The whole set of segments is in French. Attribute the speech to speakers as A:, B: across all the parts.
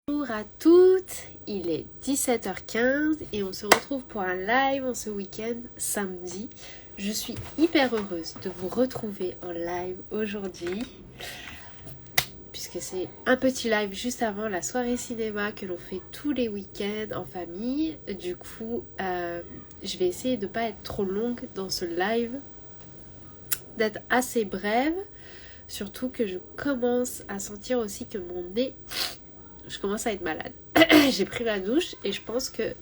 A: Bonjour à toutes, il est 17h15 et on se retrouve pour un live en ce week-end samedi. Je suis hyper heureuse de vous retrouver en live aujourd'hui puisque c'est un petit live juste avant la soirée cinéma que l'on fait tous les week-ends en famille. Du coup, je vais essayer de ne pas être trop longue dans ce live, d'être assez brève, surtout que je commence à sentir aussi que mon nez... Je commence à être malade. J'ai pris ma douche et je pense que,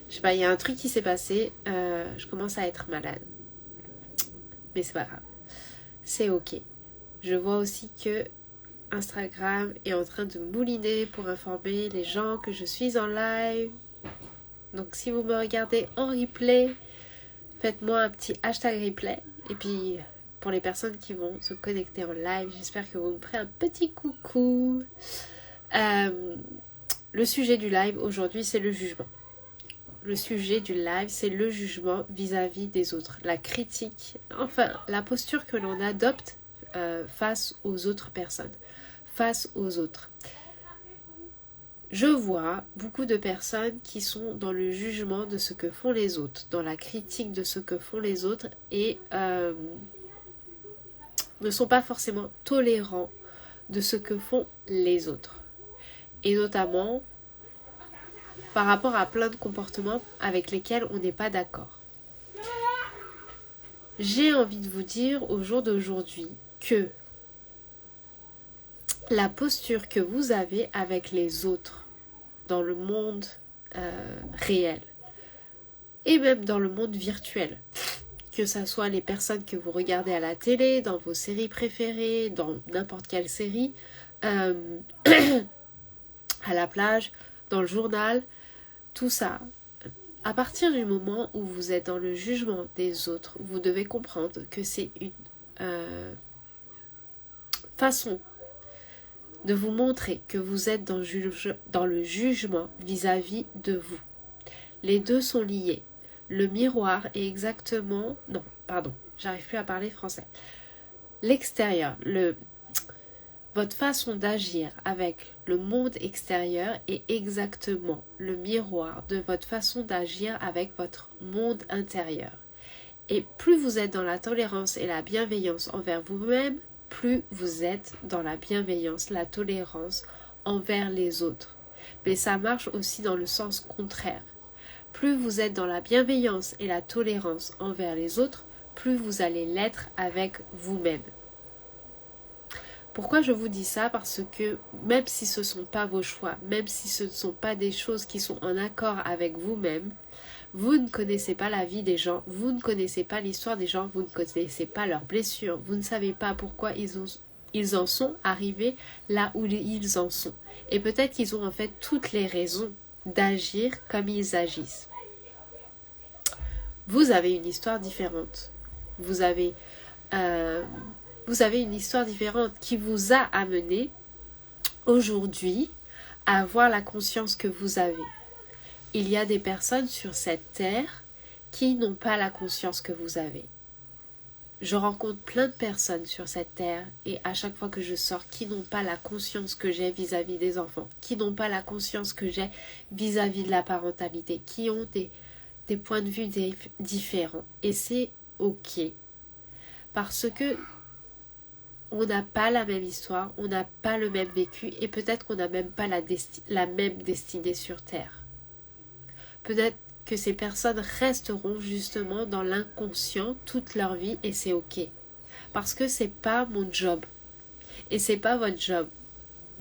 A: je sais pas, il y a un truc qui s'est passé. Je commence à être malade. Mais c'est pas grave. C'est ok. Je vois aussi que Instagram est en train de mouliner pour informer les gens que je suis en live. Donc si vous me regardez en replay, faites-moi un petit hashtag replay. Et puis pour les personnes qui vont se connecter en live, j'espère que vous me ferez un petit coucou. Le sujet du live aujourd'hui, c'est le jugement. Le sujet du live, c'est le jugement vis-à-vis des autres, la critique, enfin la posture que l'on adopte face aux autres personnes, face aux autres. Je vois beaucoup de personnes qui sont dans le jugement de ce que font les autres, dans la critique de ce que font les autres et ne sont pas forcément tolérants de ce que font les autres. Et notamment par rapport à plein de comportements avec lesquels on n'est pas d'accord. J'ai envie de vous dire au jour d'aujourd'hui que la posture que vous avez avec les autres dans le monde réel et même dans le monde virtuel, que ce soit les personnes que vous regardez à la télé, dans vos séries préférées, dans n'importe quelle série, à la plage, dans le journal, tout ça, à partir du moment où vous êtes dans le jugement des autres, vous devez comprendre que c'est une façon de vous montrer que vous êtes dans le jugement vis-à-vis de vous. Les deux sont liés. Le miroir est exactement... Non, pardon, j'arrive plus à parler français. L'extérieur, votre façon d'agir avec le monde extérieur est exactement le miroir de votre façon d'agir avec votre monde intérieur. Et plus vous êtes dans la tolérance et la bienveillance envers vous-même, plus vous êtes dans la bienveillance, la tolérance envers les autres. Mais ça marche aussi dans le sens contraire. Plus vous êtes dans la bienveillance et la tolérance envers les autres, plus vous allez l'être avec vous-même. Pourquoi je vous dis ça? Parce que même si ce ne sont pas vos choix, même si ce ne sont pas des choses qui sont en accord avec vous-même, vous ne connaissez pas la vie des gens, vous ne connaissez pas l'histoire des gens, vous ne connaissez pas leurs blessures, vous ne savez pas pourquoi ils en sont arrivés là où ils en sont. Et peut-être qu'ils ont en fait toutes les raisons d'agir comme ils agissent. Vous avez une histoire différente. Vous avez une histoire différente qui vous a amené aujourd'hui à avoir la conscience que vous avez. Il y a des personnes sur cette terre qui n'ont pas la conscience que vous avez. Je rencontre plein de personnes sur cette terre et à chaque fois que je sors qui n'ont pas la conscience que j'ai vis-à-vis des enfants, qui n'ont pas la conscience que j'ai vis-à-vis de la parentalité, qui ont des points de vue différents. Et c'est ok. Parce que on n'a pas la même histoire, on n'a pas le même vécu et peut-être qu'on n'a même pas la même destinée sur Terre. Peut-être que ces personnes resteront justement dans l'inconscient toute leur vie et c'est ok. Parce que c'est pas mon job. Et c'est pas votre job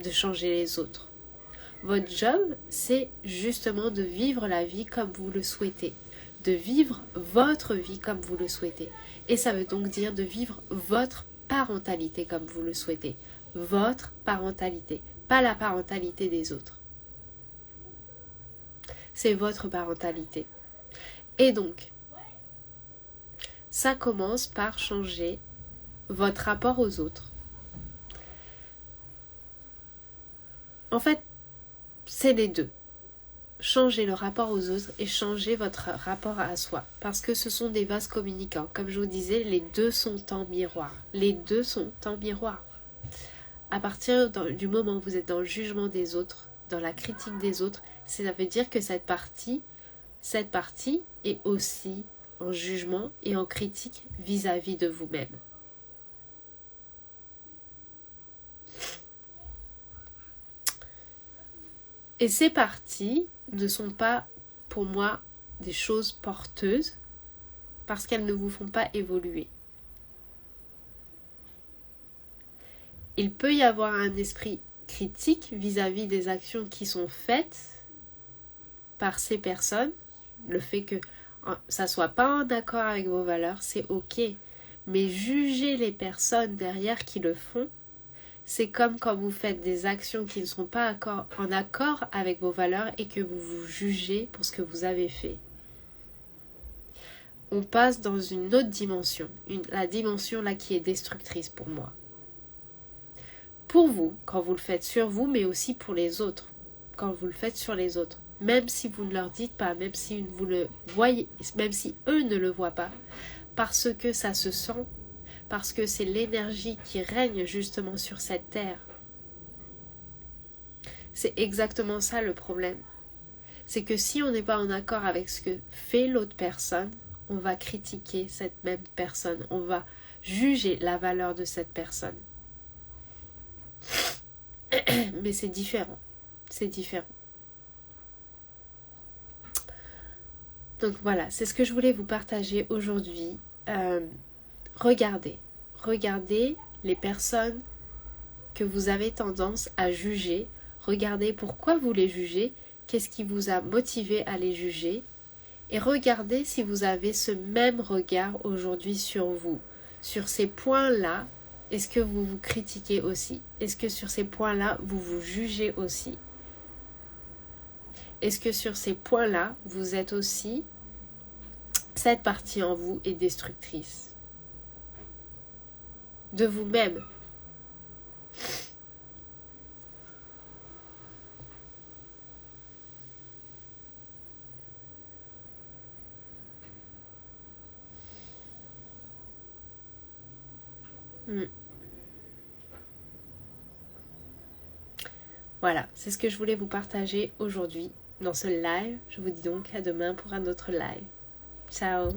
A: de changer les autres. Votre job, c'est justement de vivre la vie comme vous le souhaitez. De vivre votre vie comme vous le souhaitez. Et ça veut donc dire de vivre votre parentalité comme vous le souhaitez. Votre parentalité, pas la parentalité des autres. C'est votre parentalité. Et donc, ça commence par changer votre rapport aux autres. En fait, c'est les deux. Changer le rapport aux autres et changer votre rapport à soi. Parce que ce sont des vases communicants. Comme je vous disais, les deux sont en miroir. Les deux sont en miroir. À partir du moment où vous êtes dans le jugement des autres, dans la critique des autres, ça veut dire que cette partie est aussi en jugement et en critique vis-à-vis de vous-même. Et ces parties ne sont pas, pour moi, des choses porteuses parce qu'elles ne vous font pas évoluer. Il peut y avoir un esprit critique vis-à-vis des actions qui sont faites par ces personnes. Le fait que ça ne soit pas en accord avec vos valeurs, c'est ok. Mais juger les personnes derrière qui le font, c'est comme quand vous faites des actions qui ne sont pas en accord avec vos valeurs et que vous vous jugez pour ce que vous avez fait. On passe dans une autre dimension, la dimension là qui est destructrice pour moi. Pour vous, quand vous le faites sur vous, mais aussi pour les autres, quand vous le faites sur les autres. Même si vous ne leur dites pas, même si vous le voyez, même si eux ne le voient pas, parce que ça se sent, parce que c'est l'énergie qui règne justement sur cette terre. C'est exactement ça le problème. C'est que si on n'est pas en accord avec ce que fait l'autre personne, on va critiquer cette même personne, on va juger la valeur de cette personne. Mais c'est différent, c'est différent. Donc voilà, c'est ce que je voulais vous partager aujourd'hui. Regardez les personnes que vous avez tendance à juger. Regardez pourquoi vous les jugez, qu'est-ce qui vous a motivé à les juger. Et regardez si vous avez ce même regard aujourd'hui sur vous. Sur ces points-là, est-ce que vous vous critiquez aussi? Est-ce que sur ces points-là, vous vous jugez aussi? Est-ce que sur ces points-là, vous êtes aussi... Cette partie en vous est destructrice. De vous-même. Voilà, c'est ce que je voulais vous partager aujourd'hui dans ce live. Je vous dis donc à demain pour un autre live. Ciao!